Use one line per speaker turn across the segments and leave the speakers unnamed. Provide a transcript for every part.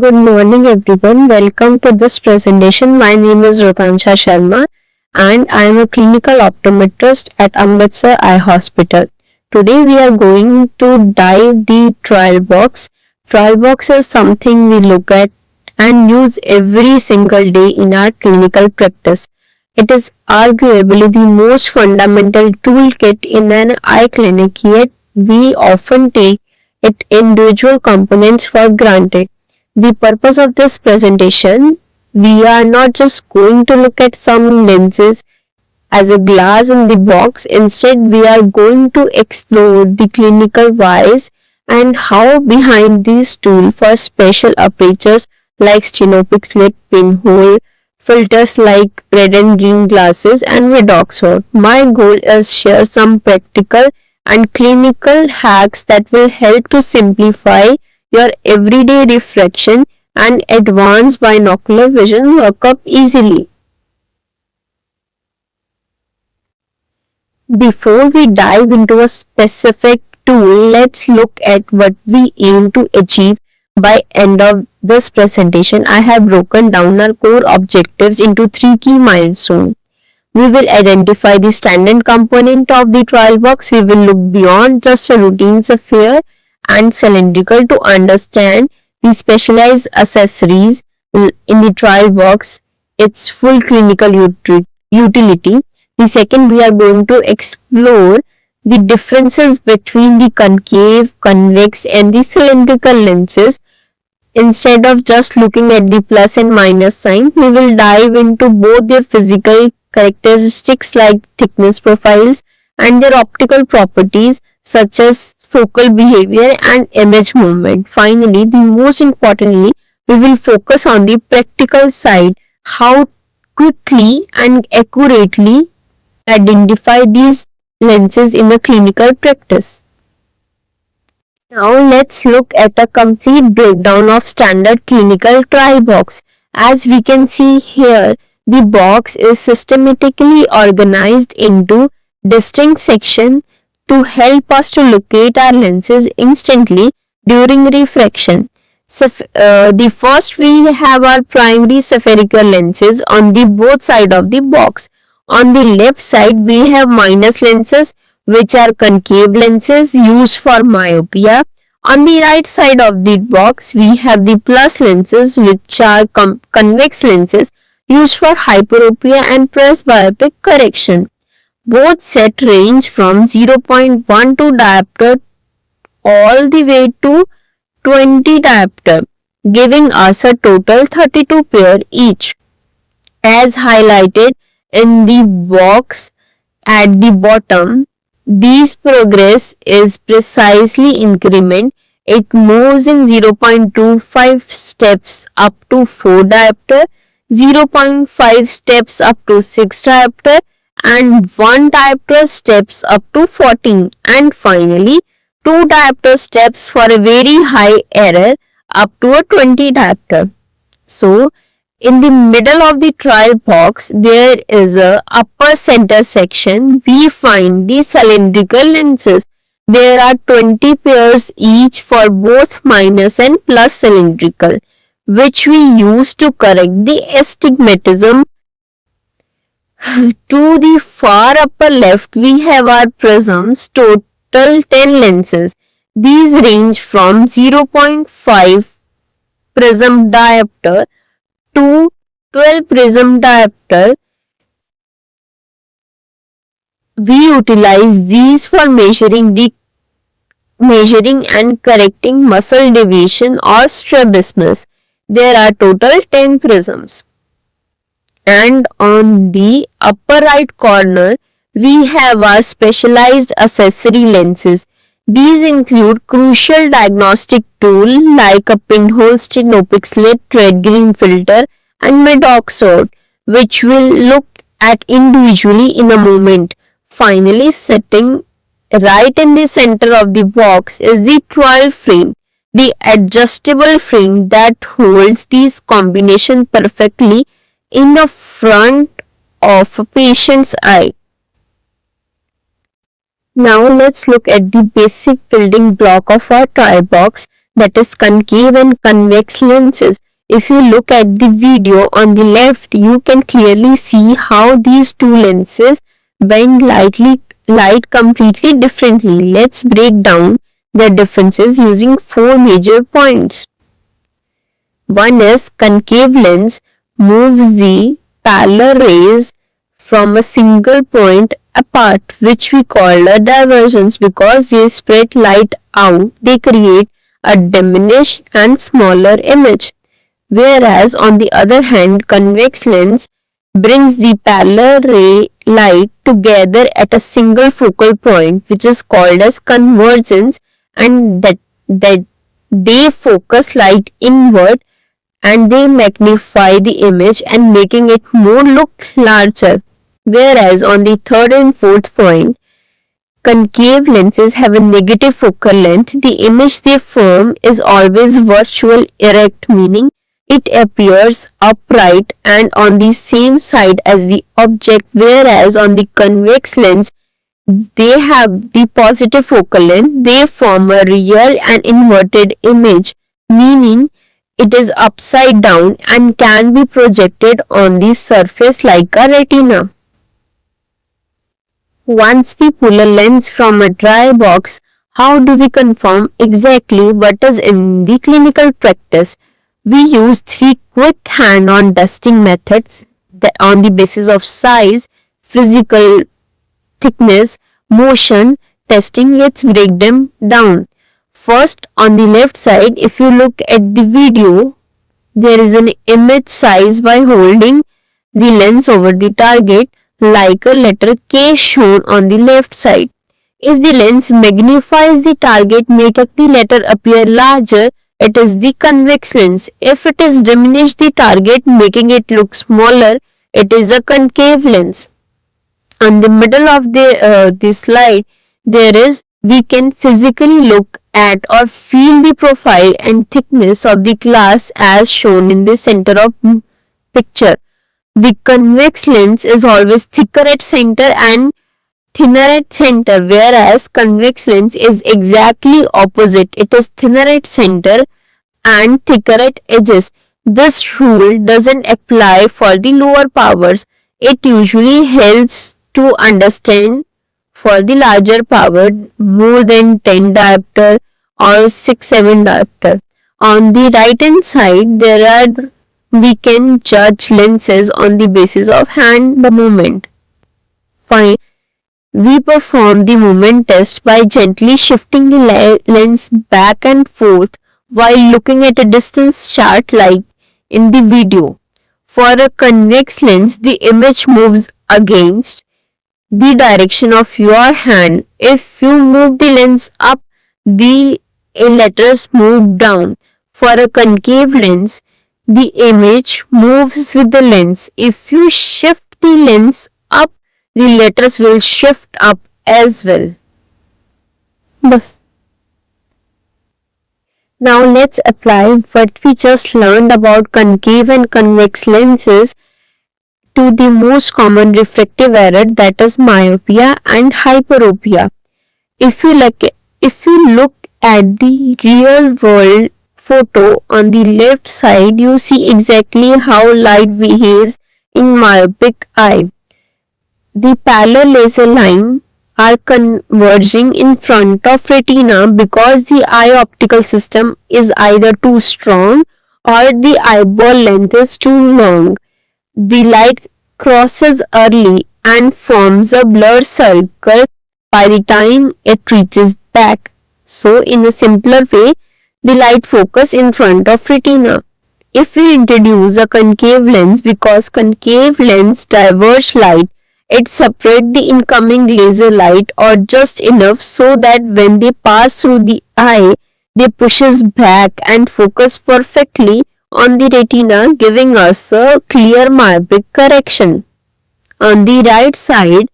Good morning everyone. Welcome to this presentation. My name is Rohtansha Sharma and I am a clinical optometrist at Amritsar Eye Hospital. Today we are going to dive the trial box. Trial box is something we look at and use every single day in our clinical practice. It is arguably the most fundamental toolkit in an eye clinic, yet we often take its individual components for granted. The purpose of this presentation, we are not just going to look at some lenses as a glass in the box. Instead, we are going to explore the clinical whys and how behind these tools for special apertures like stenopic slit, pinhole, filters like red and green glasses and redoxon. My goal is share some practical and clinical hacks that will help to simplify your everyday refraction and advanced binocular vision workup easily. Before we dive into a specific tool, let's look at what we aim to achieve by end of this presentation. I have broken down our core objectives into 3 key milestones. We will identify the standard component of the trial box. We will look beyond just a routine sphere and cylindrical to understand the specialized accessories in the trial box, its full clinical utility. The second, we are going to explore the differences between the concave, convex and the cylindrical lenses. Instead of just looking at the plus and minus sign, we will dive into both their physical characteristics like thickness profiles and their optical properties such as focal behavior and image movement. Finally, the most importantly, we will focus on the practical side, how quickly and accurately identify these lenses in a clinical practice. Now let's look at a complete breakdown of standard clinical trial box. As we can see here, the box is systematically organized into distinct sections to help us to locate our lenses instantly during refraction. The first, we have our primary spherical lenses on the both side of the box. On the left side, we have minus lenses, which are concave lenses used for myopia. On the right side of the box, we have the plus lenses, which are convex lenses used for hyperopia and presbyopic correction. Both sets range from 0.12 diopter all the way to 20 diopter, giving us a total 32 pair each. As highlighted in the box at the bottom, this progress is precisely increment. It moves in 0.25 steps up to 4 diopter, 0.5 steps up to 6 diopter and 1 diopter steps up to 14 and finally 2 diopter steps for a very high error up to a 20 diopter. So, in the middle of the trial box, there is a upper center section. We find the cylindrical lenses. There are 20 pairs each for both minus and plus cylindrical, which we use to correct the astigmatism. To the far upper left, we have our prisms, total 10 lenses. These range from 0.5 prism diopter to 12 prism diopter. We utilize these for measuring and correcting muscle deviation or strabismus. There are total 10 prisms. And on the upper right corner, we have our specialized accessory lenses. These include crucial diagnostic tools like a pinhole, stenopic slit, red-green filter and redoxon, which we'll look at individually in a moment. Finally, sitting right in the center of the box is the trial frame, the adjustable frame that holds these combinations perfectly in the front of a patient's eye. Now let's look at the basic building block of our trial box. that is concave and convex lenses. If you look at the video on the left, you can clearly see how these two lenses bend light completely differently. Let's break down the differences using 4 major points. One is concave lens moves the parallel rays from a single point apart, which we call a divergence. Because they spread light out, they create a diminished and smaller image. Whereas on the other hand, convex lens brings the parallel ray light together at a single focal point, which is called as convergence, and that they focus light inward and they magnify the image and making it more look larger. Whereas on the third and fourth point, concave lenses have a negative focal length. The image they form is always virtual erect, meaning it appears upright and on the same side as the object, whereas on the convex lens, they have the positive focal length. They form a real and inverted image, meaning it is upside down and can be projected on the surface like a retina. Once we pull a lens from a dry box, how do we confirm exactly what is in the clinical practice? We use 3 quick hand-on dusting methods on the basis of size, physical thickness, motion testing. Let's break them down. First, on the left side, if you look at the video, there is an image size by holding the lens over the target like a letter K shown on the left side. If the lens magnifies the target, making the letter appear larger, it is the convex lens. If it is diminished the target, making it look smaller, it is a concave lens. On the middle of the slide, we can physically look at or feel the profile and thickness of the glass as shown in the center of picture. The convex lens is always thicker at center and thinner at center, whereas convex lens is exactly opposite. It is thinner at center and thicker at edges. This rule doesn't apply for the lower powers. It usually helps to understand for the larger power, more than 10 diopter or 6-7 diopter. On the right hand side, we can judge lenses on the basis of hand movement. Fine. We perform the movement test by gently shifting the lens back and forth while looking at a distance chart like in the video. For a convex lens, the image moves against the direction of your hand. If you move the lens up, the letters move down. For a concave lens, the image moves with the lens. If you shift the lens up, the letters will shift up as well. Now let's apply what we just learned about concave and convex lenses to the most common refractive error, that is myopia and hyperopia. If you look at the real world photo on the left side, you see exactly how light behaves in myopic eye. The parallel laser lines are converging in front of retina because the eye optical system is either too strong or the eyeball length is too long. The light crosses early and forms a blur circle by the time it reaches back. So, in a simpler way, the light focus in front of retina. If we introduce a concave lens, because concave lens diverge light, it separates the incoming laser light or just enough so that when they pass through the eye, they pushes back and focus perfectly on the retina, giving us a clear myopic correction. On the right side,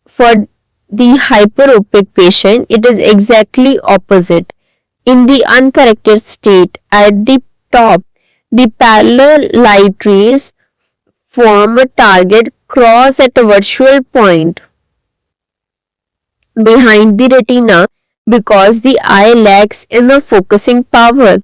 for the hyperopic patient, it is exactly opposite. In the uncorrected state, at the top, the parallel light rays form a target cross at a virtual point behind the retina, because the eye lacks enough focusing power.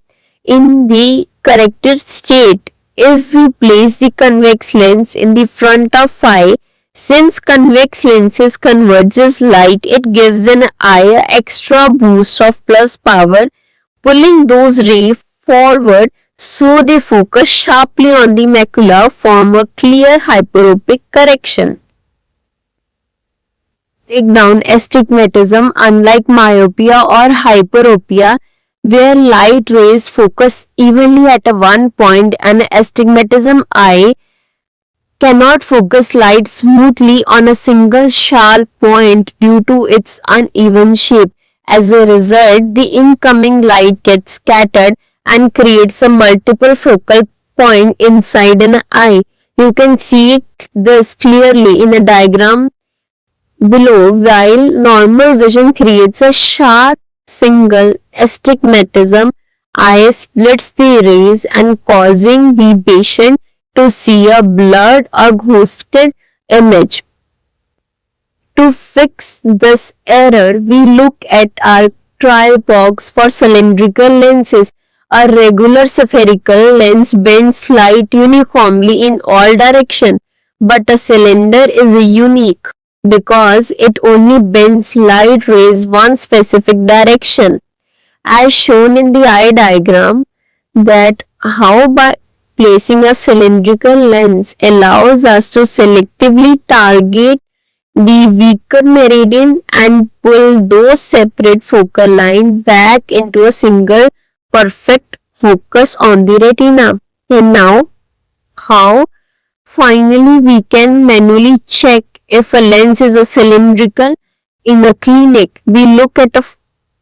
In the corrected state, if we place the convex lens in the front of eye, since convex lenses converges light, it gives an eye an extra boost of plus power, pulling those rays forward so they focus sharply on the macula, form a clear hyperopic correction. Break down astigmatism. Unlike myopia or hyperopia, where light rays focus evenly at a one point, an astigmatism eye cannot focus light smoothly on a single sharp point due to its uneven shape. As a result, the incoming light gets scattered and creates a multiple focal point inside an eye. You can see this clearly in a diagram below. While normal vision creates a sharp single astigmatism, eye splits the rays and causing the patient to see a blurred or ghosted image. To fix this error, we look at our trial box for cylindrical lenses. A regular spherical lens bends light uniformly in all directions, but a cylinder is unique because it only bends light rays one specific direction. As shown in the eye diagram, that how by placing a cylindrical lens allows us to selectively target the weaker meridian and pull those separate focal lines back into a single perfect focus on the retina. And now, how finally we can manually check if a lens is a cylindrical. In the clinic, we look at a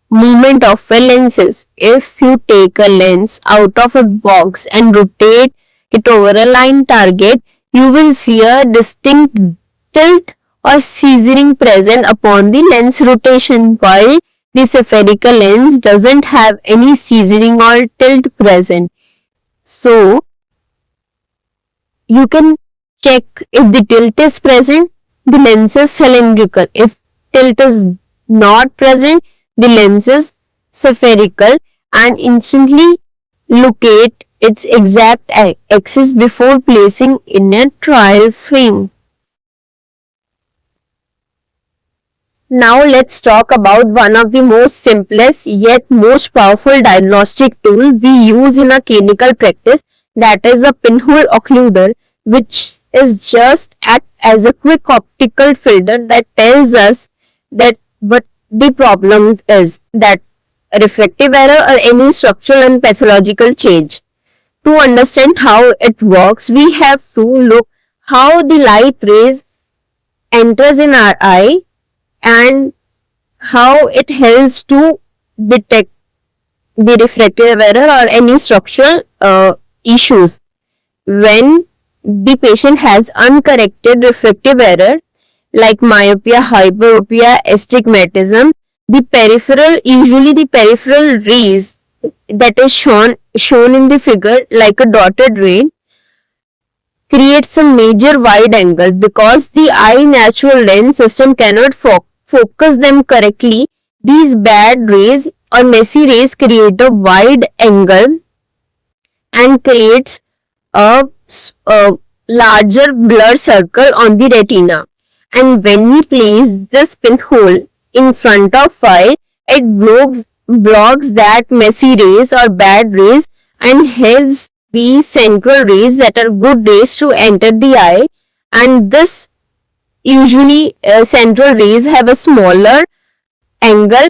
movement of a lenses. If you take a lens out of a box and rotate it over a line target, you will see a distinct tilt or scissoring present upon the lens rotation, while the spherical lens doesn't have any scissoring or tilt present. So, you can check if the tilt is present, the lens is cylindrical. If tilt is not present, the lens is spherical, and instantly locate its exact axis before placing in a trial frame. Now let's talk about one of the most simplest yet most powerful diagnostic tool we use in a clinical practice, that is the pinhole occluder, which is just act as a quick optical filter that tells us that what the problem is, that refractive error or any structural and pathological change. To understand how it works, we have to look how the light rays enters in our eye and how it helps to detect the refractive error or any structural issues. When the patient has uncorrected refractive error like myopia, hyperopia, astigmatism, usually the peripheral rays that is shown in the figure like a dotted ray creates a major wide angle because the eye natural lens system cannot focus them correctly. These bad rays or messy rays create a wide angle and creates a larger blur circle on the retina. And when we place this pinhole in front of eye, it blocks that messy rays or bad rays and helps the central rays that are good rays to enter the eye. And this usually central rays have a smaller angle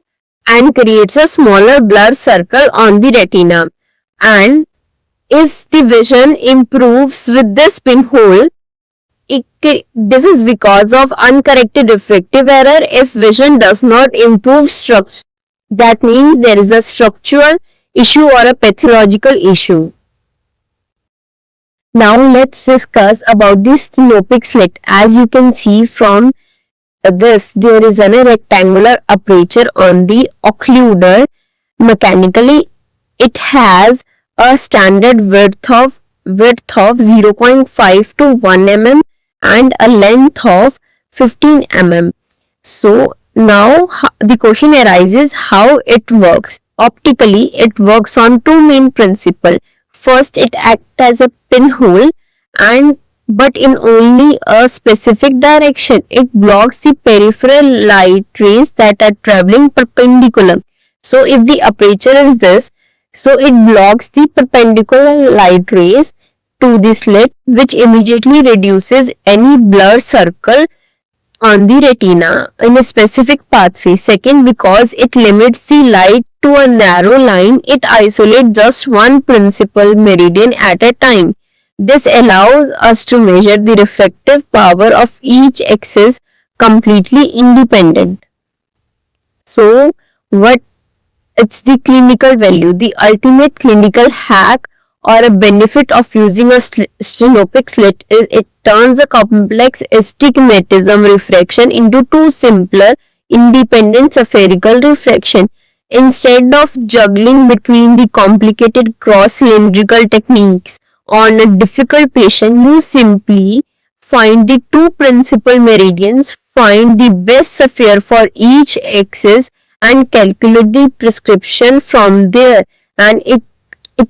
and creates a smaller blur circle on the retina. And if the vision improves with this pinhole, this is because of uncorrected refractive error. If vision does not improve, that means there is a structural issue or a pathological issue. Now let's discuss about the stenopic slit. As you can see from this, there is a rectangular aperture on the occluder. Mechanically, it has a standard width of 0.5 to 1 mm and a length of 15 mm. So Now, the question arises how it works. Optically, it works on two main principles. First, it acts as a pinhole and but in only a specific direction. It blocks the peripheral light rays that are traveling perpendicular. So, if the aperture is this, so it blocks the perpendicular light rays to the slit, which immediately reduces any blur circle on the retina in a specific pathway. Second, because it limits the light to a narrow line, it isolates just one principal meridian at a time. This allows us to measure the refractive power of each axis completely independent. So, what it's the clinical value, the ultimate clinical hack or a benefit of using a stenopic slit is it turns a complex astigmatism refraction into two simpler independent spherical refraction. Instead of juggling between the complicated cross-cylindrical techniques on a difficult patient, you simply find the two principal meridians, find the best sphere for each axis and calculate the prescription from there, and it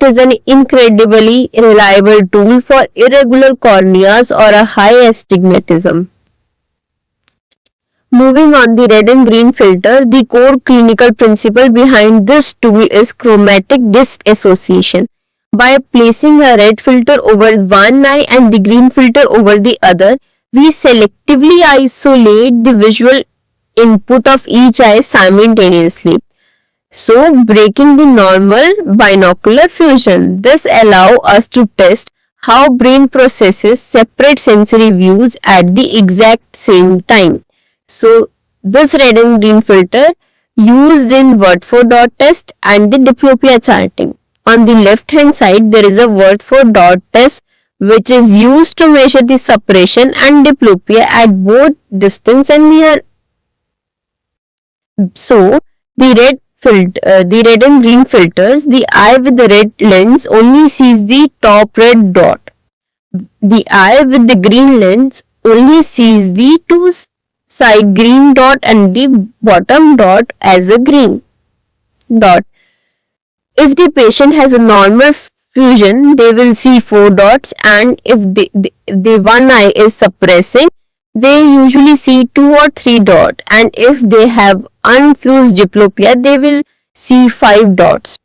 is an incredibly reliable tool for irregular corneas or a high astigmatism. Moving on, the red and green filter, the core clinical principle behind this tool is chromatic disassociation. By placing a red filter over one eye and the green filter over the other, we selectively isolate the visual input of each eye simultaneously. So, breaking the normal binocular fusion. This allows us to test how brain processes separate sensory views at the exact same time. So, this red and green filter used in word for dot test and the diplopia charting. On the left hand side, there is a word for dot test which is used to measure the separation and diplopia at both distance and near. So, the red and green filters, the eye with the red lens only sees the top red dot. The eye with the green lens only sees the two side green dot and the bottom dot as a green dot. If the patient has a normal fusion, they will see four dots, and if the one eye is suppressing, they usually see two or three dots, and if they have unfused diplopia, they will see five dots.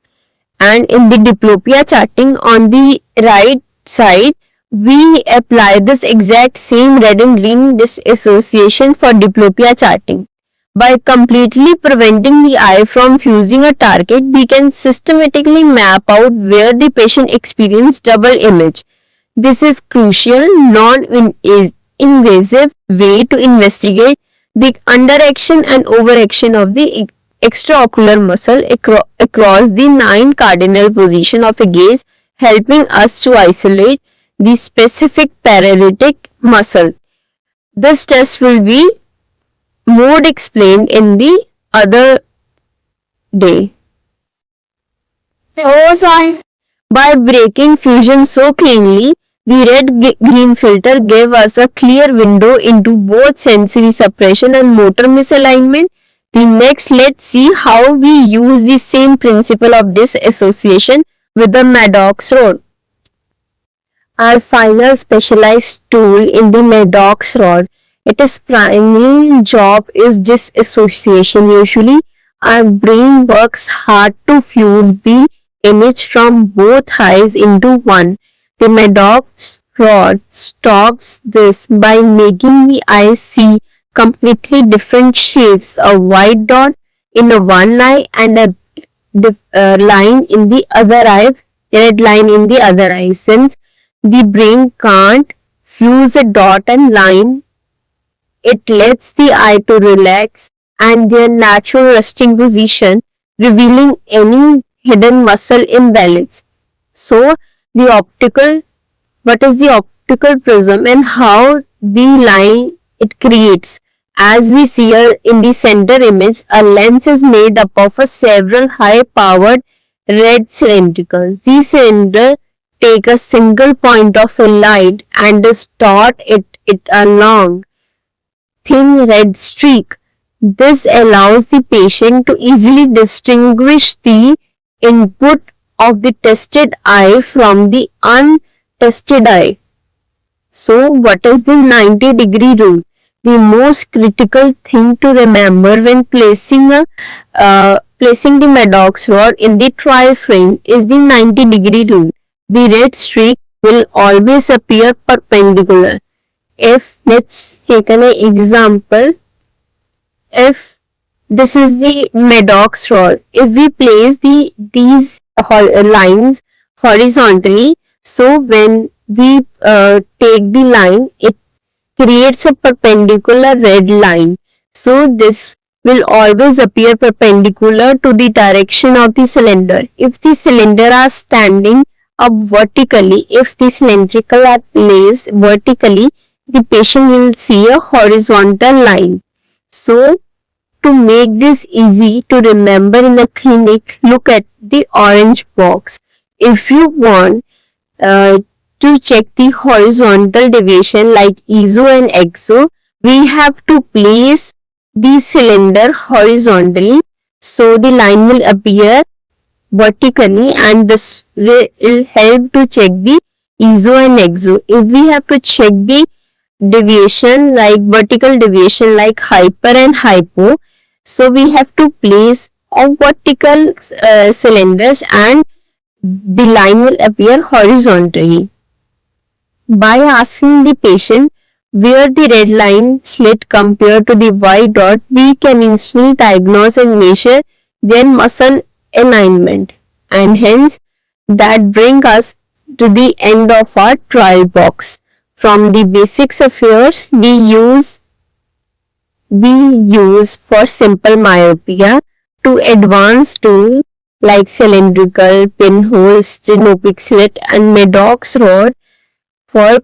And in the diplopia charting on the right side, we apply this exact same red and green disassociation for diplopia charting. By completely preventing the eye from fusing a target, we can systematically map out where the patient experiences double image. This is crucial, non-invasive way to investigate the underaction and overaction of the extraocular muscle across the 9 cardinal positions of a gaze, helping us to isolate the specific paralytic muscle. This test will be more explained in the other day. By breaking fusion so cleanly, the red-green filter gave us a clear window into both sensory suppression and motor misalignment. The next, let's see how we use the same principle of disassociation with the Maddox rod. Our final specialized tool in the Maddox rod. Its primary job is disassociation. Usually, our brain works hard to fuse the image from both eyes into one. The Maddox rod stops this by making the eyes see completely different shapes, a white dot in a one eye and a line in the other eye, red line in the other eye. Since the brain can't fuse a dot and line, it lets the eye to relax and their natural resting position, revealing any hidden muscle imbalance. So, what is the optical prism and how the line it creates? As we see in the center image, a lens is made up of several high-powered red cylindricals. These cylinders take a single point of a light and distort it a long, thin red streak. This allows the patient to easily distinguish the input of the tested eye from the untested eye. So, what is the 90-degree rule? The most critical thing to remember when placing the Maddox rod in the trial frame is the 90-degree rule. The red streak will always appear perpendicular. If, let's take an example, if this is the Maddox rod, if we place these lines horizontally, so when we take the line, it creates a perpendicular red line. So this will always appear perpendicular to the direction of the cylinder. If the cylinder are standing up vertically, if the cylindrical are placed vertically, the patient will see a horizontal line. So to make this easy to remember in the clinic, look at the orange box. If you want to check the horizontal deviation like ESO and EXO, we have to place the cylinder horizontally, so the line will appear vertically, and this will help to check the ESO and EXO. If we have to check the deviation like vertical deviation like hyper and hypo, so we have to place a vertical cylinders and the line will appear horizontally. By asking the patient where the red line slit compared to the white dot, we can instantly diagnose and measure their muscle alignment. And hence, that brings us to the end of our trial box. From the basics affairs we use for simple myopia to advanced tools like cylindrical, pinhole, stenopic slit and Maddox rod for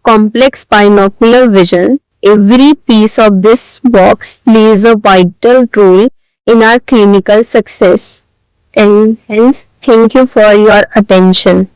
complex binocular vision. Every piece of this box plays a vital role in our clinical success. And hence, thank you for your attention.